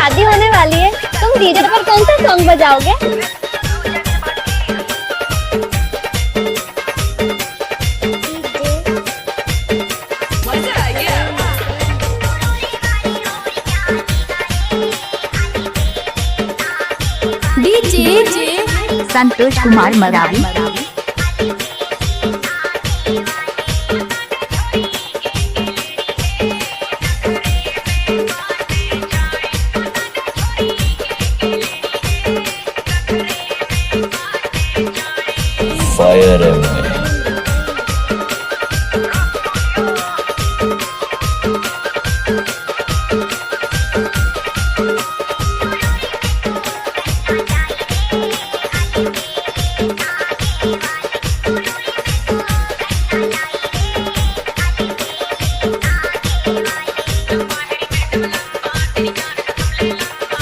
शादी होने वाली है, तुम डीजे पर कौन सा song बजाओगे? DJ Santosh Kumar Maravi. Fire है मैं।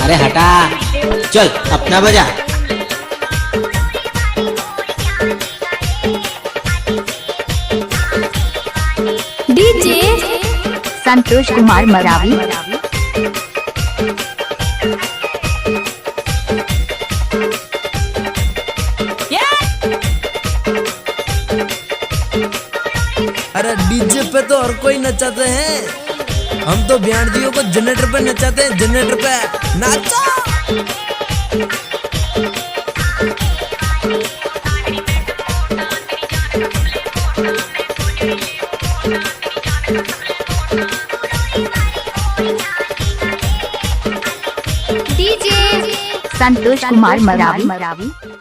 अरे हटा, चल अपना बजा। डीजे संतोष कुमार मरावी। अरे डीजे पे तो हर कोई नचाते हैं, हम तो ब्याणजियों को जनरेटर पे नचाते हैं। जनरेटर पे नाचो। डीजे संतोष कुमार मरावी।